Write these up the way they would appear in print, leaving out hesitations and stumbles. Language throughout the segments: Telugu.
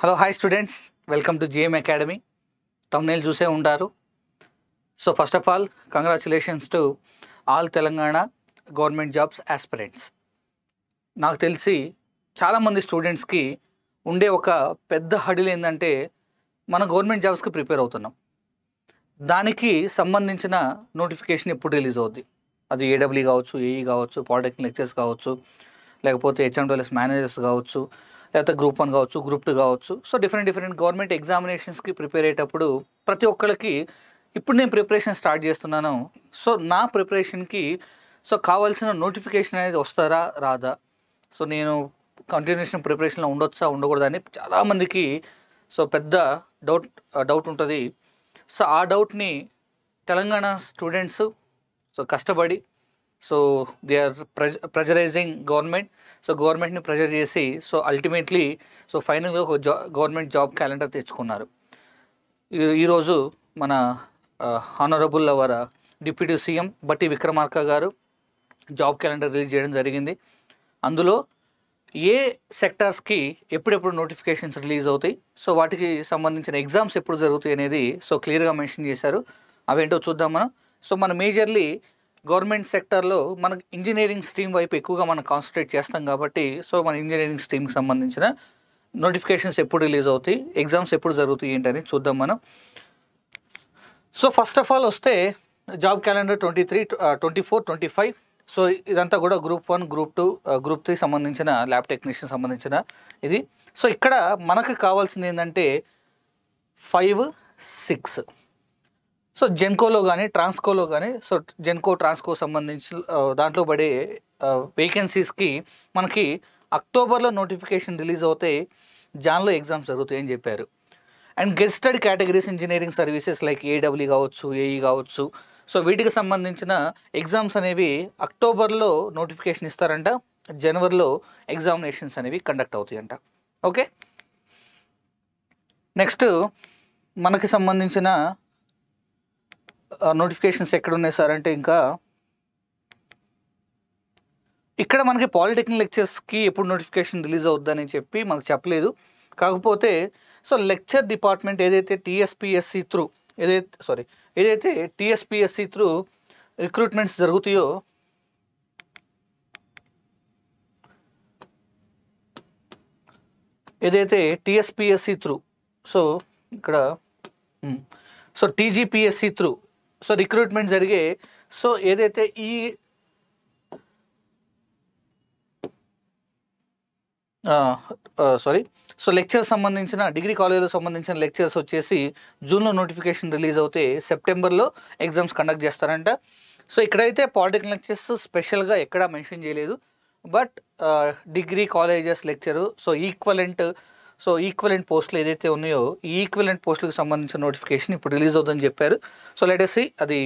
Hello hi students, welcome to GM academy. Thumbnail చూసే ఉంటారు. So first of all congratulations to all Telangana government jobs aspirants. నాకు తెలిసి చాలామంది స్టూడెంట్స్కి ఉండే ఒక పెద్ద హడిల్ ఏంటంటే మన గవర్నమెంట్ జాబ్స్కి ప్రిపేర్ అవుతున్నాం. దానికి సంబంధించిన నోటిఫికేషన్ ఎప్పుడు రిలీజ్ అవుద్ది, అది ఏడబ్ల్యూ కావచ్చు, ఏఈ కావచ్చు, పాలిటెక్నిక్ లెక్చర్స్ కావచ్చు, లేకపోతే హెచ్ఎండబ్ల్యూఎస్ మేనేజర్స్ కావచ్చు, లేకపోతే గ్రూప్ 1 కావచ్చు, గ్రూప్ 2 కావచ్చు. సో డిఫరెంట్ గవర్నమెంట్ ఎగ్జామినేషన్స్కి ప్రిపేర్ అయ్యేటప్పుడు ప్రతి ఒక్కరికి ఇప్పుడు నేను ప్రిపరేషన్ స్టార్ట్ చేస్తున్నాను, సో నా ప్రిపరేషన్కి సో కావాల్సిన నోటిఫికేషన్ అనేది వస్తారా రాదా, సో నేను కంటిన్యూషన్ ప్రిపరేషన్లో ఉండొచ్చా ఉండకూడదని చాలామందికి సో పెద్ద డౌట్ ఉంటుంది. సో ఆ డౌట్ని తెలంగాణ స్టూడెంట్స్ సో కష్టపడి so they are pressurising government. So గవర్నమెంట్ని ప్రెజర్ చేసి సో అల్టిమేట్లీ సో ఫైనల్గా ఒక గవర్నమెంట్ జాబ్ క్యాలెండర్ తెచ్చుకున్నారు. ఈరోజు మన హానరబుల్ అవర్ డిప్యూటీ సీఎం బట్టి విక్రమార్క గారు జాబ్ క్యాలెండర్ రిలీజ్ చేయడం జరిగింది. అందులో ఏ సెక్టార్స్కి ఎప్పుడెప్పుడు నోటిఫికేషన్స్ రిలీజ్ అవుతాయి, సో వాటికి సంబంధించిన ఎగ్జామ్స్ ఎప్పుడు జరుగుతాయి అనేది సో క్లియర్గా మెన్షన్ చేశారు. అవేంటో చూద్దాం మనం. సో మన మేజర్లీ గవర్నమెంట్ సెక్టార్లో మనకు ఇంజనీరింగ్ స్ట్రీమ్ వైపు ఎక్కువగా మనం కాన్సన్ట్రేట్ చేస్తాం కాబట్టి సో మన ఇంజనీరింగ్ స్ట్రీమ్కి సంబంధించిన నోటిఫికేషన్స్ ఎప్పుడు రిలీజ్ అవుతాయి, ఎగ్జామ్స్ ఎప్పుడు జరుగుతాయి ఏంటని చూద్దాం మనం. సో ఫస్ట్ ఆఫ్ ఆల్ వస్తే జాబ్ క్యాలెండర్ 23, 24, 25. సో ఇదంతా కూడా గ్రూప్ 1, గ్రూప్ 2, గ్రూప్ 3 సంబంధించిన ల్యాబ్ టెక్నీషియన్ సంబంధించిన ఇది. సో ఇక్కడ మనకు కావాల్సింది ఏంటంటే 5, 6. సో జెన్కోలో కానీ ట్రాన్స్కోలో కానీ సో జెన్కో ట్రాన్స్కో సంబంధించి దాంట్లో పడే వేకెన్సీస్కి మనకి అక్టోబర్లో నోటిఫికేషన్ రిలీజ్ అవుతాయి, జాన్లో ఎగ్జామ్స్ జరుగుతాయి అని చెప్పారు. And gazetted categories engineering services like AW కావచ్చు, ఏఈ కావచ్చు, సో వీటికి సంబంధించిన ఎగ్జామ్స్ అనేవి అక్టోబర్లో నోటిఫికేషన్ ఇస్తారంట, జనవరిలో ఎగ్జామినేషన్స్ అనేవి కండక్ట్ అవుతాయంట. ఓకే, నెక్స్ట్ మనకి సంబంధించిన నోటిఫికేషన్స్ ఎక్కడున్నాయి సార్ అంటే ఇంకా ఇక్కడ మనకి పాలిటెక్నిక్ లెక్చర్స్కి ఎప్పుడు నోటిఫికేషన్ రిలీజ్ అవుద్దని చెప్పి మనకు చెప్పలేదు. కాకపోతే సో లెక్చర్ డిపార్ట్మెంట్ ఏదైతే టీఎస్పిఎస్సి త్రూ ఏదైతే టీఎస్పిఎస్సి త్రూ రిక్రూట్మెంట్స్ జరుగుతాయో ఏదైతే టీఎస్పిఎస్సి త్రూ సో ఇక్కడ సో టీజీపిఎస్సి త్రూ సో రిక్రూట్మెంట్ జరిగే సో ఏదైతే ఈ సో లెక్చర్స్ సంబంధించిన డిగ్రీ కాలేజీలో సంబంధించిన లెక్చర్స్ వచ్చేసి జూన్లో నోటిఫికేషన్ రిలీజ్ అవుతే సెప్టెంబర్లో ఎగ్జామ్స్ కండక్ట్ చేస్తారంట. సో ఇక్కడైతే పాలిటెక్నిక్ లెక్చర్స్ స్పెషల్గా ఎక్కడా మెన్షన్ చేయలేదు, but degree colleges lecture so equivalent పోస్టులు ఏదైతే ఉన్నాయో ఈ ఈక్వలెంట్ పోస్టులకు సంబంధించిన నోటిఫికేషన్ ఇప్పుడు రిలీజ్ అవుతుందని చెప్పారు. సో లెట్ us see అది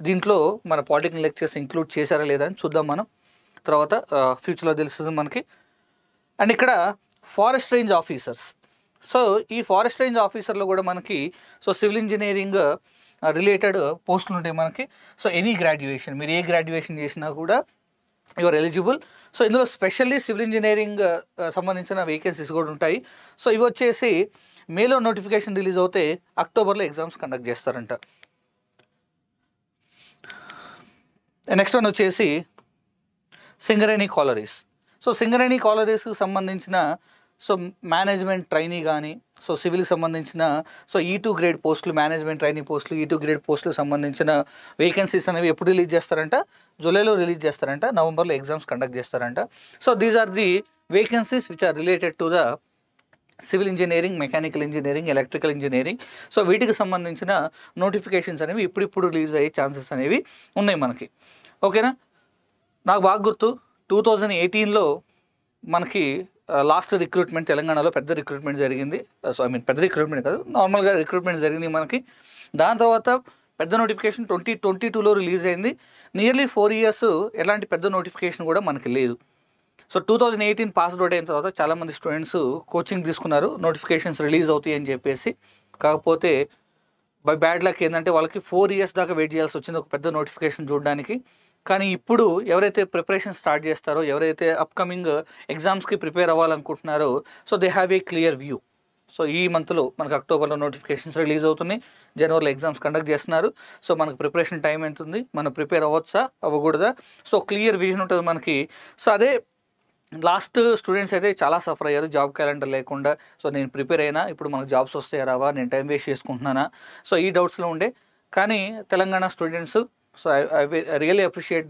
దీంట్లో మన పాలిటెక్నిక్ లెక్చర్స్ ఇంక్లూడ్ చేశారా లేదా అని చూద్దాం మనం, తర్వాత ఫ్యూచర్లో తెలుస్తుంది మనకి. అండ్ ఇక్కడ ఫారెస్ట్ రేంజ్ ఆఫీసర్స్, సో ఈ ఫారెస్ట్ రేంజ్ ఆఫీసర్లో కూడా మనకి సో సివిల్ ఇంజనీరింగ్ రిలేటెడ్ పోస్టులు ఉంటాయి మనకి. సో ఎనీ గ్రాడ్యుయేషన్, మీరు ఏ గ్రాడ్యుయేషన్ చేసినా కూడా యువర్ ఎలిజిబుల్. సో ఇందులో స్పెషల్లీ సివిల్ ఇంజనీరింగ్ సంబంధించిన వేకెన్సీస్ కూడా ఉంటాయి. సో ఇవి వచ్చేసి మేలో నోటిఫికేషన్ రిలీజ్ అవుతే అక్టోబర్లో ఎగ్జామ్స్ కండక్ట్ చేస్తారంట. నెక్స్ట్ వన్ వచ్చేసి సింగరేణి కాలరీస్. సో సింగరేణి కాలరీస్కి సంబంధించిన సో మేనేజ్మెంట్ ట్రైనీ కానీ సో సివిల్కి సంబంధించిన సో E2 గ్రేడ్ పోస్టులు, మేనేజ్మెంట్ ట్రైనీ పోస్టులు, E2 గ్రేడ్ పోస్టులకు సంబంధించిన వేకెన్సీస్ అనేవి ఎప్పుడు రిలీజ్ చేస్తారంట, జూలైలో రిలీజ్ చేస్తారంట, నవంబర్లో ఎగ్జామ్స్ కండక్ట్ చేస్తారంట. So these are the vacancies which are related to the civil engineering, mechanical engineering, electrical engineering. So వీటికి సంబంధించిన నోటిఫికేషన్స్ అనేవి ఇప్పుడు రిలీజ్ అయ్యే ఛాన్సెస్ అనేవి ఉన్నాయి మనకి. ఓకేనా, నాకు బాగా గుర్తు 2018లో మనకి లాస్ట్ రిక్రూట్మెంట్ తెలంగాణలో పెద్ద రిక్రూట్మెంట్ జరిగింది. సో పెద్ద రిక్రూట్మెంట్ కాదు, నార్మల్గా రిక్రూట్మెంట్ జరిగింది మనకి. దాని తర్వాత పెద్ద నోటిఫికేషన్ 2022లో రిలీజ్ అయింది. నియర్లీ 4 years ఎలాంటి పెద్ద నోటిఫికేషన్ కూడా మనకి లేదు. సో 2018 పాస్ అవుట్ అయిన తర్వాత చాలామంది స్టూడెంట్స్ కోచింగ్ తీసుకున్నారు నోటిఫికేషన్స్ రిలీజ్ అవుతాయి అని చెప్పేసి. కాకపోతే బై బ్యాడ్ లక్ ఏంటంటే వాళ్ళకి 4 years దాకా వెయిట్ చేయాల్సి వచ్చింది ఒక పెద్ద నోటిఫికేషన్ చూడడానికి. కానీ ఇప్పుడు ఎవరైతే ప్రిపరేషన్ స్టార్ట్ చేస్తారో, ఎవరైతే అప్కమింగ్ ఎగ్జామ్స్కి ప్రిపేర్ అవ్వాలనుకుంటున్నారో so they have a clear view. So ఈ మంత్లో మనకు అక్టోబర్లో నోటిఫికేషన్స్ రిలీజ్ అవుతున్నాయి, జనవరిలో ఎగ్జామ్స్ కండక్ట్ చేస్తున్నారు. సో మనకు ప్రిపరేషన్ టైం ఎంత ఉంది, మనం ప్రిపేర్ అవ్వచ్చా అవ్వకూడదా, సో క్లియర్ విజన్ ఉంటుంది మనకి. సో అదే లాస్ట్ స్టూడెంట్స్ అయితే చాలా సఫర్ అయ్యారు జాబ్ క్యాలెండర్ లేకుండా. సో నేను ప్రిపేర్ అయినా ఇప్పుడు మనకు జాబ్స్ వస్తాయా రావా, నేను టైం వేస్ట్ చేసుకుంటున్నానా, సో ఈ డౌట్స్లో ఉండే. కానీ Telangana students, so I really appreciate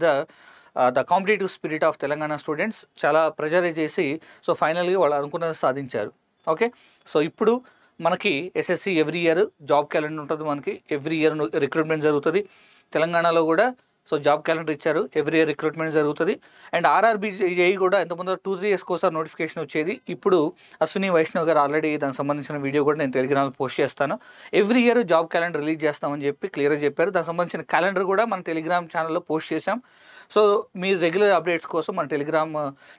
the competitive spirit of Telangana students. చాలా ప్రెజర్ చేసి సో ఫైనల్గా వాళ్ళు అనుకున్నది సాధించారు. ఓకే, సో ఇప్పుడు మనకి SSC every year job calendar ఉంటుంది, మనకి ఎవ్రీ ఇయర్ రిక్రూట్మెంట్ జరుగుతుంది. తెలంగాణలో కూడా సో జాబ్ క్యాలెండర్ ఇచ్చారు, ఎవ్రీ ఇయర్ రిక్రూట్మెంట్ జరుగుతుంది. అండ్ ఆర్ఆర్బీ జేఈ కూడా ఇంతకుముందు 2-3 years ఒకసారి నోటిఫికేషన్ వచ్చేది. ఇప్పుడు అశ్విని వైష్ణవ్ గారు ఆల్రెడీ దానికి సంబంధించిన వీడియో కూడా నేను టెలిగ్రామ్లో పోస్ట్ చేస్తాను. Every year job calendar release చేస్తామని చెప్పి క్లియర్గా చెప్పారు. దానికి సంబంధించిన క్యాలెండర్ కూడా మన టెలిగ్రామ్ ఛానల్లో పోస్ట్ చేశాం. సో మీరు రెగ్యులర్ అప్డేట్స్ కోసం మన టెలిగ్రామ్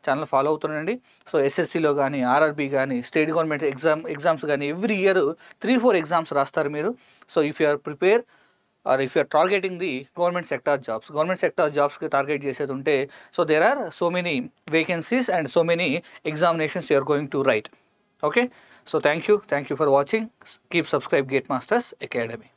ఛానల్ ఫాలో అవుతుండండి. సో ఎస్ఎస్సిలో కానీ, ఆర్ఆర్బీ కానీ, స్టేట్ గవర్నమెంట్ ఎగ్జామ్స్ కానీ ఎవ్రీ ఇయర్ 3-4 ఎగ్జామ్స్ రాస్తారు మీరు. So if you are prepare or if you are targeting the government sector jobs ki target చేసేది ఉంటే, so there are so many vacancies and so many examinations you are going to write. Okay, so thank you for watching. Keep subscribe Gate Masters Academy.